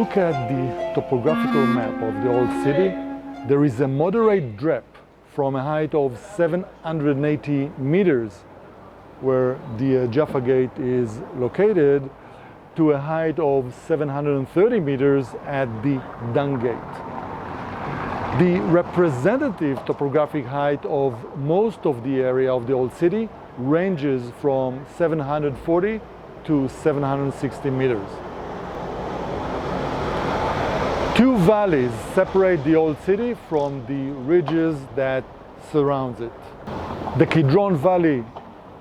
look at the topographical map of the old city, there is a moderate drop from a height of 780 meters, where the Jaffa Gate is located, to a height of 730 meters at the Dung Gate. The representative topographic height of most of the area of the old city ranges from 740 to 760 meters. Two valleys separate the old city from the ridges that surrounds it. The Kidron Valley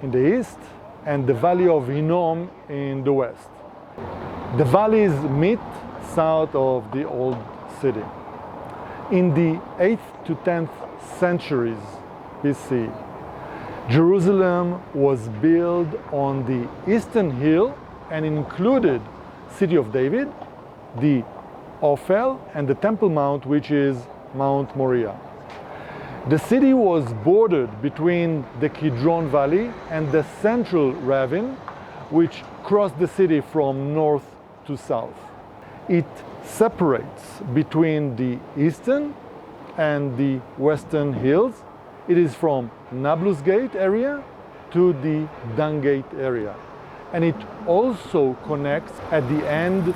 in the east and the Valley of Hinnom in the west. The valleys meet south of the old city. In the 8th to 10th centuries BC, Jerusalem was built on the eastern hill and included City of David, the Ophel, and the Temple Mount, which is Mount Moriah. The city was bordered between the Kidron Valley and the central ravine, which crossed the city from north to south. It separates between the eastern and the western hills. It is from Nablus Gate area to the Dung Gate area. And it also connects at the end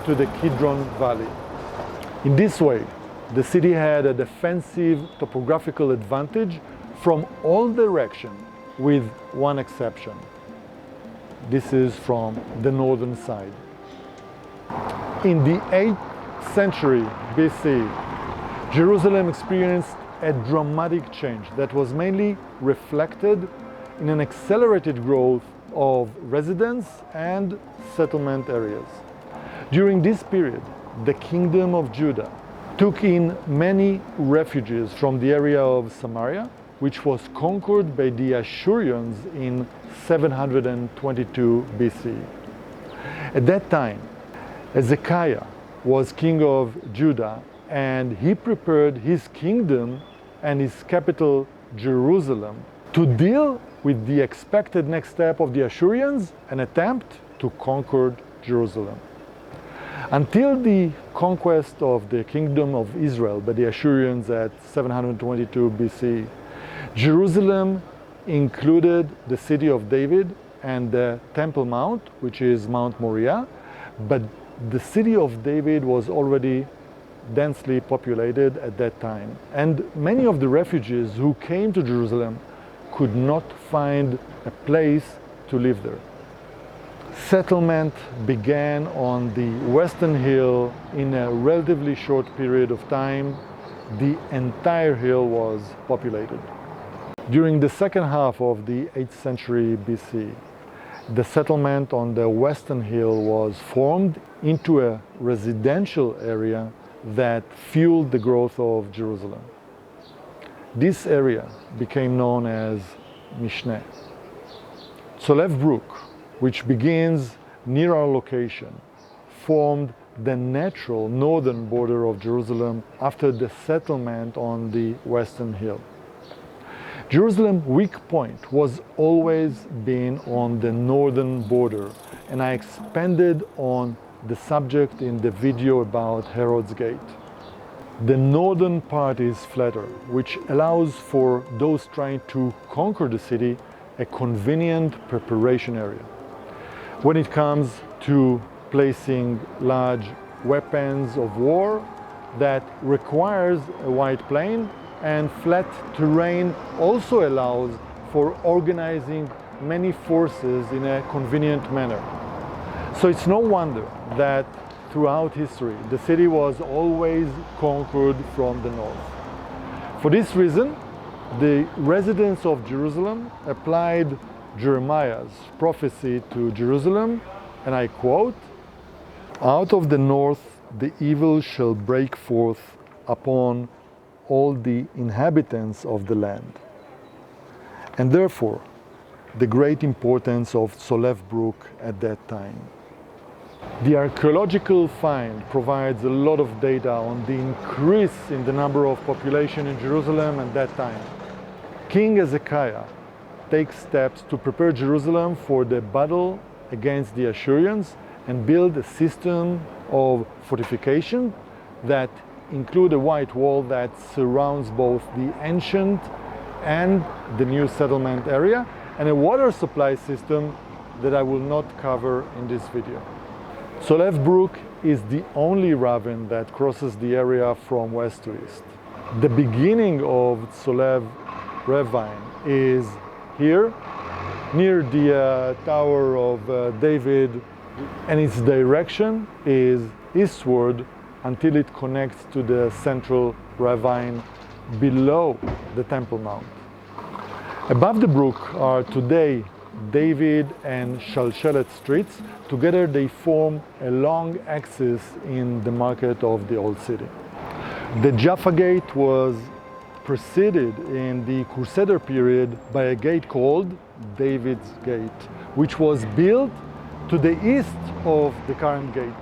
to the Kidron Valley. In this way, the city had a defensive topographical advantage from all directions, with one exception. This is from the northern side. In the 8th century BC, Jerusalem experienced a dramatic change that was mainly reflected in an accelerated growth of residence and settlement areas. During this period, the Kingdom of Judah took in many refugees from the area of Samaria, which was conquered by the Assyrians in 722 BC. At that time, Hezekiah was king of Judah, and he prepared his kingdom and his capital, Jerusalem, to deal with the expected next step of the Assyrians, an attempt to conquer Jerusalem. Until the conquest of the kingdom of Israel by the Assyrians at 722 BC, Jerusalem included the city of David and the Temple Mount, which is Mount Moriah, but the city of David was already densely populated at that time, and many of the refugees who came to Jerusalem could not find a place to live there. Settlement began on the western hill in a relatively short period of time. The entire hill was populated. During the second half of the 8th century BC, the settlement on the western hill was formed into a residential area that fueled the growth of Jerusalem. This area became known as Mishneh. Tzolev Brook, which begins near our location, formed the natural northern border of Jerusalem after the settlement on the western hill. Jerusalem's weak point was always been on the northern border, and I expanded on the subject in the video about Herod's Gate. The northern part is flatter, which allows for those trying to conquer the city a convenient preparation area. When it comes to placing large weapons of war, that requires a wide plain, and flat terrain also allows for organizing many forces in a convenient manner. So it's no wonder that throughout history the city was always conquered from the north. For this reason, the residents of Jerusalem applied Jeremiah's prophecy to Jerusalem, and I quote, "Out of the north the evil shall break forth upon all the inhabitants of the land." And therefore, the great importance of Tzolev Brook at that time. The archaeological find provides a lot of data on the increase in the number of population in Jerusalem at that time. King Hezekiah takes steps to prepare Jerusalem for the battle against the Assyrians, and build a system of fortification that include a white wall that surrounds both the ancient and the new settlement area, and a water supply system that I will not cover in this video. Tzolev Brook is the only ravine that crosses the area from west to east. The beginning of Tzolev ravine is here, near the Tower of David, and its direction is eastward until it connects to the central ravine below the Temple Mount. Above the brook are today David and Shalshelet streets. Together they form a long axis in the market of the Old City. The Jaffa Gate was preceded in the Crusader period by a gate called David's Gate, which was built to the east of the current gate.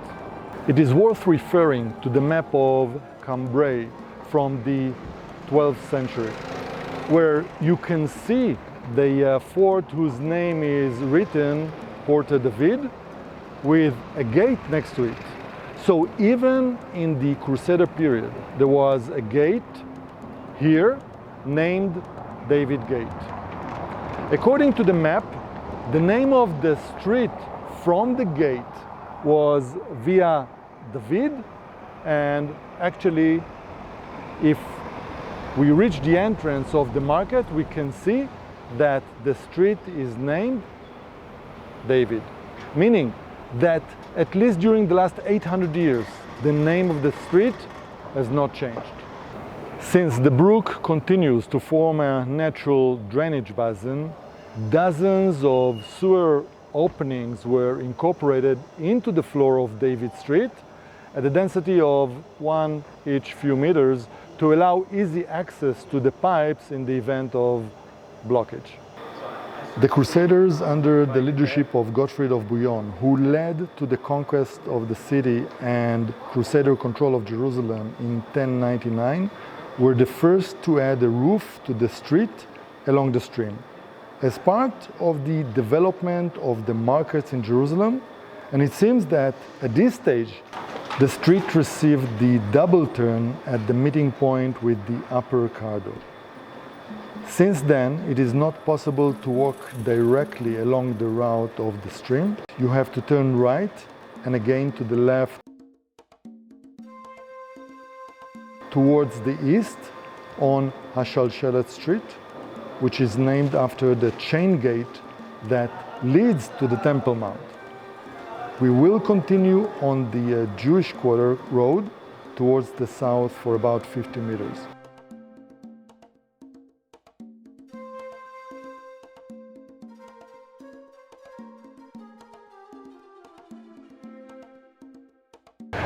It is worth referring to the map of Cambrai from the 12th century, where you can see the fort whose name is written Porte David, with a gate next to it. So even in the Crusader period, there was a gate here named David Gate. According to the map, the name of the street from the gate was Via David, and actually, if we reach the entrance of the market, we can see that the street is named David, meaning that at least during the last 800 years, the name of the street has not changed. Since the brook continues to form a natural drainage basin, dozens of sewer openings were incorporated into the floor of David Street at a density of 1 each few meters to allow easy access to the pipes in the event of blockage. The Crusaders, under the leadership of Godfrey of Bouillon, who led to the conquest of the city and Crusader control of Jerusalem in 1099, were the first to add a roof to the street along the stream. As part of the development of the markets in Jerusalem, and it seems that at this stage, the street received the double turn at the meeting point with the upper corridor. Since then, it is not possible to walk directly along the route of the stream. You have to turn right and again to the left towards the east on Hashalshelet Street, which is named after the chain gate that leads to the Temple Mount. We will continue on the Jewish Quarter road towards the south for about 50 meters.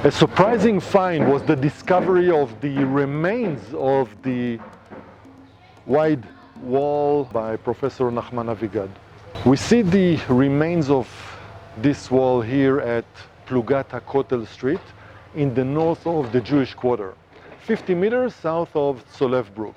A surprising find was the discovery of the remains of the wide wall by Professor Nachman Avigad. We see the remains of this wall here at Plugat HaKotel Street in the north of the Jewish Quarter, 50 meters south of Tzolev Brook.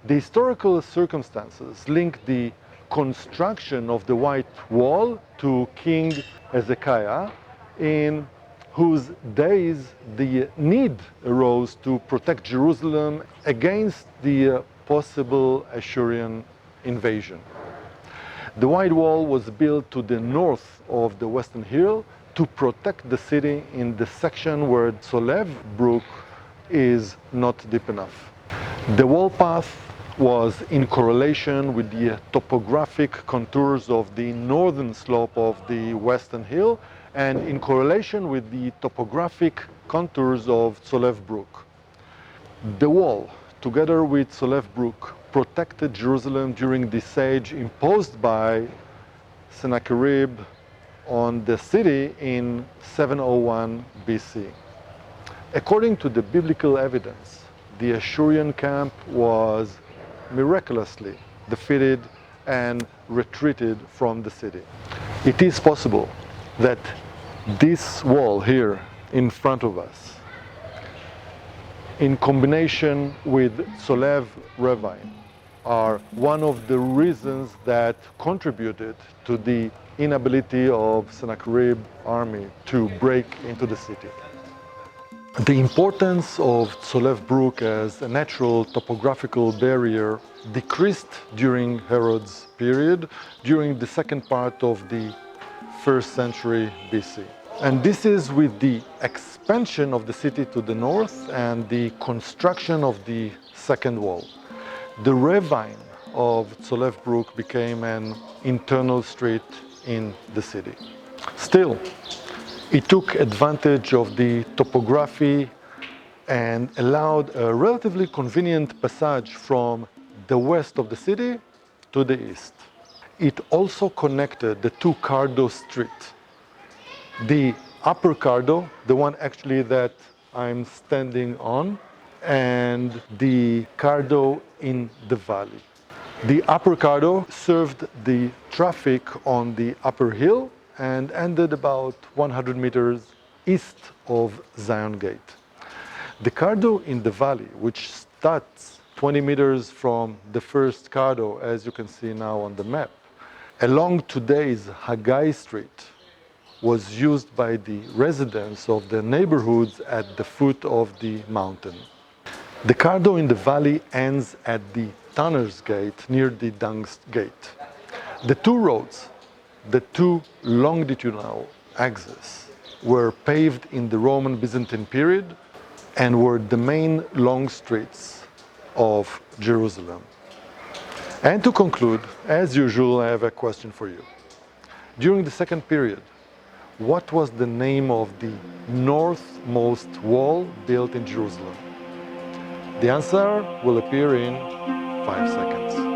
The historical circumstances link the construction of the white wall to King Hezekiah, in whose days the need arose to protect Jerusalem against the possible Assyrian invasion. The white wall was built to the north of the Western Hill to protect the city in the section where Tzolev Brook is not deep enough. The wall path was in correlation with the topographic contours of the northern slope of the Western Hill and in correlation with the topographic contours of Tzolev Brook. The wall, together with Tzolev Brook, protected Jerusalem during the siege imposed by Sennacherib on the city in 701 BC. According to the biblical evidence, the Assyrian camp was miraculously defeated and retreated from the city. It is possible that this wall here in front of us, in combination with Tzolev ravine, are one of the reasons that contributed to the inability of Sennacherib army to break into the city. The importance of Tzolev Brook as a natural topographical barrier decreased during Herod's period, during the second part of the 1st century BC. And this is with the expansion of the city to the north and the construction of the second wall. The ravine of Tzolev Brook became an internal street in the city. Still, it took advantage of the topography and allowed a relatively convenient passage from the west of the city to the east. It also connected the two Cardo streets. The upper Cardo, the one actually that I'm standing on, and the Cardo in the valley. The upper Cardo served the traffic on the upper hill and ended about 100 meters east of Zion Gate. The Cardo in the valley, which starts 20 meters from the first Cardo, as you can see now on the map, along today's Haggai Street, was used by the residents of the neighborhoods at the foot of the mountain. The Cardo in the valley ends at the Tanner's Gate near the Dung's Gate. The two roads, the two longitudinal axes, were paved in the Roman Byzantine period and were the main long streets of Jerusalem. And to conclude, as usual, I have a question for you. During the second period, what was the name of the northmost wall built in Jerusalem? The answer will appear in 5 seconds.